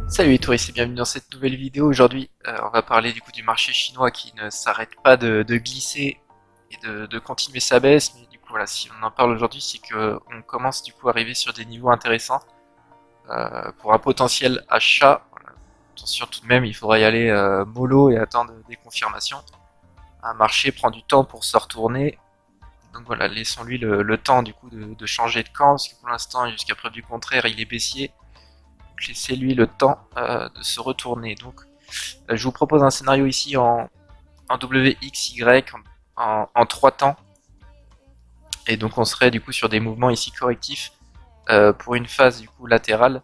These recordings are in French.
Salut touristes et bienvenue dans cette nouvelle vidéo. Aujourd'hui, on va parler du coup du marché chinois qui ne s'arrête pas de glisser et de continuer sa baisse. Mais du coup, voilà, si on en parle aujourd'hui, c'est que on commence du coup à arriver sur des niveaux intéressants pour un potentiel achat. Voilà. Attention tout de même, il faudra y aller mollo et attendre des confirmations. Un marché prend du temps pour se retourner. Donc voilà, laissons-lui le temps du coup de changer de camp, parce que pour l'instant, jusqu'à preuve du contraire, il est baissier. Laissez-lui le temps de se retourner. Donc, je vous propose un scénario ici en WXY, en 3 temps. Et donc, on serait du coup sur des mouvements ici correctifs pour une phase du coup latérale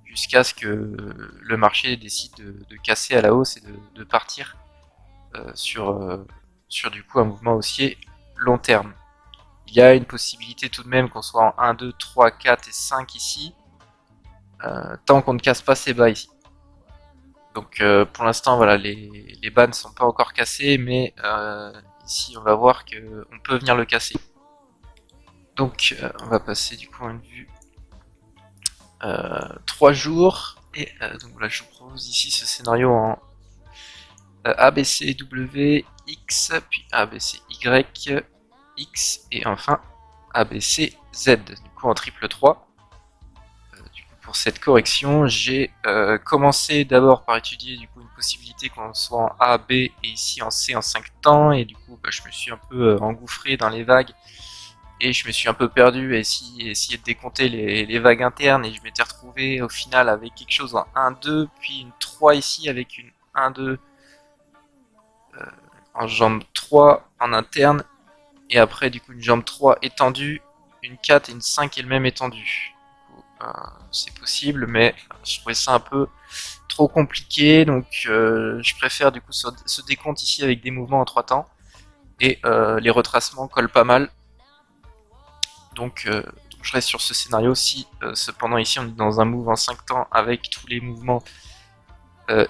jusqu'à ce que le marché décide de casser à la hausse et de partir sur du coup un mouvement haussier long terme. Il y a une possibilité tout de même qu'on soit en 1, 2, 3, 4 et 5 ici, tant qu'on ne casse pas ces bas ici. Donc pour l'instant, voilà, les bas ne sont pas encore cassés, mais ici on va voir qu'on peut venir le casser. Donc on va passer du coup à une vue 3 jours. Et donc voilà, je vous propose ici ce scénario en ABCW, X, puis ABCY, X, et enfin ABCZ, du coup en triple 3. Pour cette correction, j'ai commencé d'abord par étudier du coup une possibilité qu'on soit en A, B et ici en C en 5 temps, et du coup je me suis un peu engouffré dans les vagues et je me suis un peu perdu à essayer de décompter les vagues internes, et je m'étais retrouvé au final avec quelque chose en 1-2, puis une 3 ici avec une 1-2 en jambe 3 en interne, et après du coup une jambe 3 étendue, une 4 et une 5 elle-même étendue. C'est possible, mais je trouvais ça un peu trop compliqué, donc je préfère du coup ce décompte ici avec des mouvements en 3 temps, et les retracements collent pas mal, donc je reste sur ce scénario. Si cependant ici on est dans un move en 5 temps avec tous les mouvements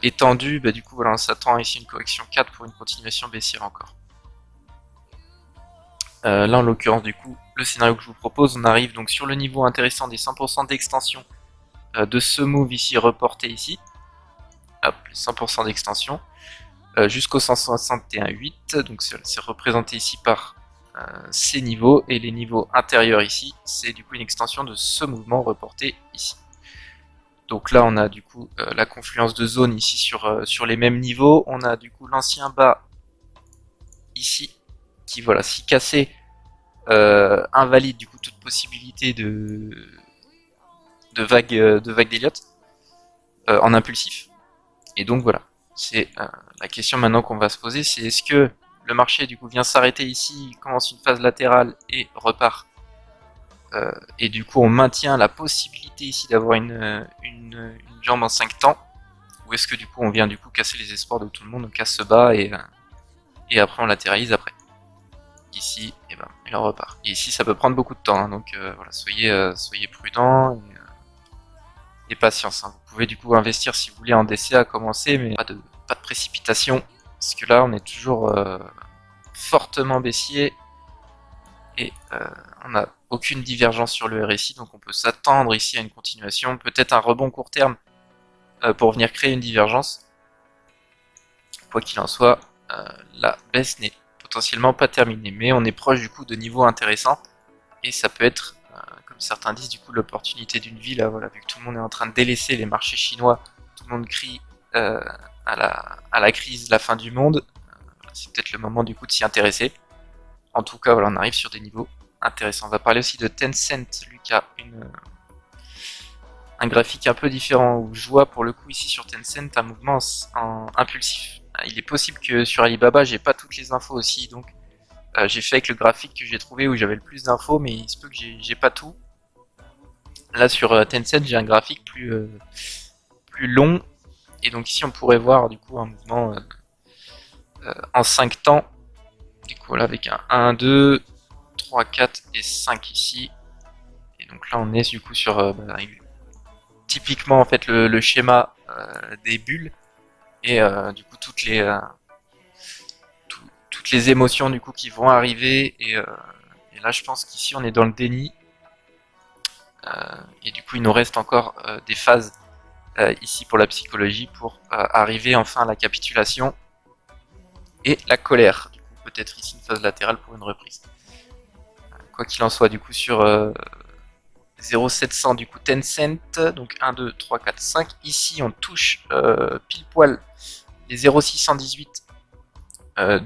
étendus, bah, du coup voilà, on s'attend ici une correction 4 pour une continuation baissière encore. Là en l'occurrence du coup le scénario que je vous propose, on arrive donc sur le niveau intéressant des 100% d'extension de ce move ici reporté ici, hop, 100% d'extension, jusqu'au 161.8, donc c'est représenté ici par ces niveaux, et les niveaux intérieurs ici, c'est du coup une extension de ce mouvement reporté ici. Donc là on a du coup la confluence de zones ici sur les mêmes niveaux, on a du coup l'ancien bas ici, qui voilà, si cassé, invalide du coup toute possibilité de vague d'Elliott en impulsif. Et donc voilà, c'est la question maintenant qu'on va se poser, c'est est-ce que le marché du coup vient s'arrêter ici, commence une phase latérale et repart, et du coup on maintient la possibilité ici d'avoir une jambe en 5 temps, ou est-ce que du coup on vient du coup casser les espoirs de tout le monde, on casse ce bas et après on latéralise après. Ici, et ben il en repart. Et ici ça peut prendre beaucoup de temps, hein, donc voilà, soyez prudents et patience, hein. Vous pouvez du coup investir si vous voulez en DCA à commencer, mais pas de précipitation, parce que là on est toujours fortement baissier, et on n'a aucune divergence sur le RSI, donc on peut s'attendre ici à une continuation, peut-être un rebond court terme pour venir créer une divergence. Quoi qu'il en soit, la baisse n'est potentiellement pas terminée, mais on est proche du coup de niveaux intéressants, et ça peut être, comme certains disent, du coup l'opportunité d'une vie. Là, voilà, vu que tout le monde est en train de délaisser les marchés chinois, tout le monde crie à la crise, la fin du monde, c'est peut-être le moment du coup de s'y intéresser. En tout cas, voilà, on arrive sur des niveaux intéressants. On va parler aussi de Tencent, lui qui a un graphique un peu différent, où je vois pour le coup ici sur Tencent un mouvement impulsif. Il est possible que sur Alibaba j'ai pas toutes les infos aussi, donc j'ai fait avec le graphique que j'ai trouvé où j'avais le plus d'infos, mais il se peut que j'ai pas tout. Là sur Tencent j'ai un graphique plus long, et donc ici on pourrait voir du coup un mouvement en 5 temps, du coup là avec un 1, 2, 3, 4 et 5 ici. Et donc là on est du coup sur typiquement en fait le schéma des bulles, et du coup toutes les émotions du coup qui vont arriver, et là je pense qu'ici on est dans le déni, et du coup il nous reste encore des phases ici pour la psychologie, pour arriver enfin à la capitulation et la colère. Du coup, peut-être ici une phase latérale pour une reprise. Quoi qu'il en soit, du coup, sur 0,700, du coup, Tencent, donc 1, 2, 3, 4, 5. Ici, on touche pile poil les 0,618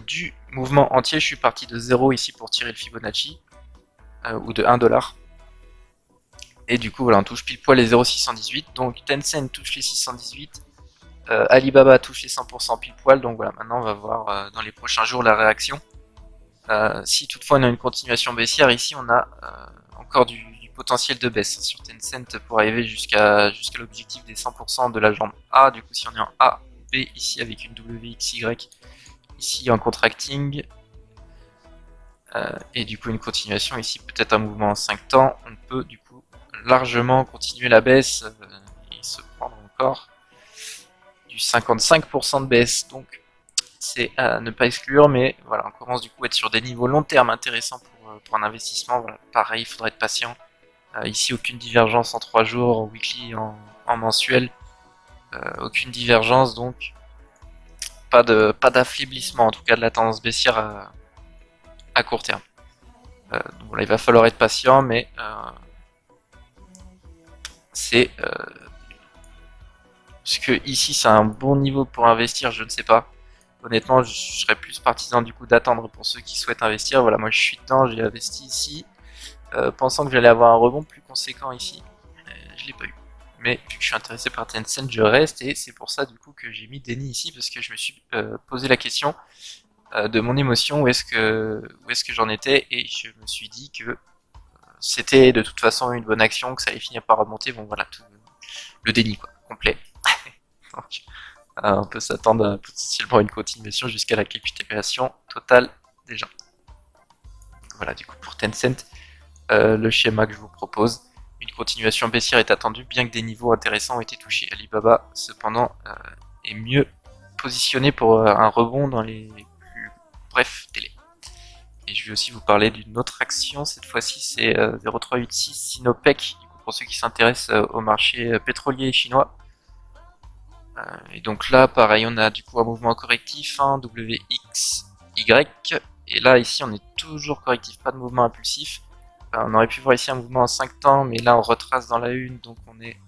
du mouvement entier. Je suis parti de 0 ici pour tirer le Fibonacci, ou de 1 $. Et du coup, voilà, on touche pile poil les 0,618. Donc Tencent touche les 618. Alibaba touche les 100% pile poil. Donc voilà, maintenant on va voir dans les prochains jours la réaction. Si toutefois on a une continuation baissière, ici on a encore du potentiel de baisse sur Tencent pour arriver jusqu'à l'objectif des 100% de la jambe A. Du coup, si on est en A, B ici avec une WXY ici en contracting, et du coup une continuation ici, peut-être un mouvement en 5 temps, on peut du coup largement continuer la baisse et se prendre encore du 55% de baisse. Donc c'est à ne pas exclure, mais voilà, on commence du coup à être sur des niveaux long terme intéressants pour un investissement. Voilà, pareil, il faudra être patient. Ici, aucune divergence en 3 jours, en weekly, en mensuel. Aucune divergence, donc pas d'affaiblissement, en tout cas de la tendance baissière à court terme. Donc voilà, il va falloir être patient, mais c'est parce que ici c'est un bon niveau pour investir, je ne sais pas. Honnêtement, je serais plus partisan du coup d'attendre pour ceux qui souhaitent investir. Voilà, moi je suis dedans, j'ai investi ici, pensant que j'allais avoir un rebond plus conséquent ici. Je l'ai pas eu. Mais vu que je suis intéressé par Tencent, je reste, et c'est pour ça du coup que j'ai mis déni ici, parce que je me suis posé la question de mon émotion, où est-ce que j'en étais, et je me suis dit que c'était de toute façon une bonne action, que ça allait finir par remonter. Bon voilà, tout le déni quoi, complet. Donc, on peut s'attendre à potentiellement une continuation jusqu'à la capitulation totale des gens. Voilà, du coup pour Tencent, le schéma que je vous propose, une continuation baissière est attendue, bien que des niveaux intéressants ont été touchés. Alibaba, cependant, est mieux positionné pour un rebond dans les plus brefs délais. Et je vais aussi vous parler d'une autre action, cette fois-ci c'est 0386 Sinopec, du coup, pour ceux qui s'intéressent au marché pétrolier chinois. Et donc là, pareil, on a du coup un mouvement correctif, hein, WXY, et là, ici, on est toujours correctif, pas de mouvement impulsif. On aurait pu voir ici un mouvement en 5 temps, mais là, on retrace dans la une, donc on n'est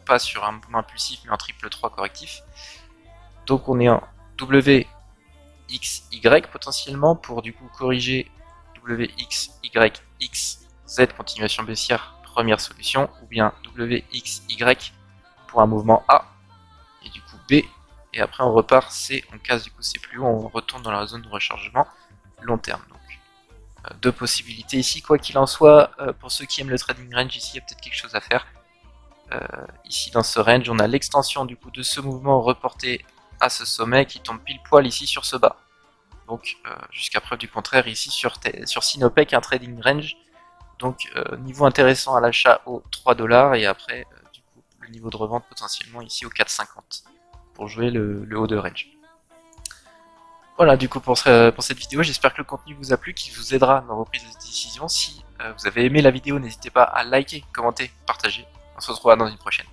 pas sur un mouvement impulsif, mais en triple 3 correctif. Donc on est en WXY potentiellement pour du coup corriger WXYXZ, continuation baissière, première solution, ou bien WXY pour un mouvement A, et du coup B, et après on repart C, on casse du coup C plus haut, on retourne dans la zone de rechargement long terme. Donc deux possibilités ici, quoi qu'il en soit, pour ceux qui aiment le trading range, ici il y a peut-être quelque chose à faire. Ici dans ce range, on a l'extension du coup de ce mouvement reporté à ce sommet qui tombe pile poil ici sur ce bas. Donc jusqu'à preuve du contraire, ici sur Sinopec, un trading range, donc niveau intéressant à l'achat aux 3 $, et après du coup le niveau de revente potentiellement ici aux 4,50 pour jouer le haut de range. Voilà du coup pour cette vidéo, j'espère que le contenu vous a plu, qu'il vous aidera dans vos prises de décision. Si vous avez aimé la vidéo, n'hésitez pas à liker, commenter, partager. On se retrouvera dans une prochaine.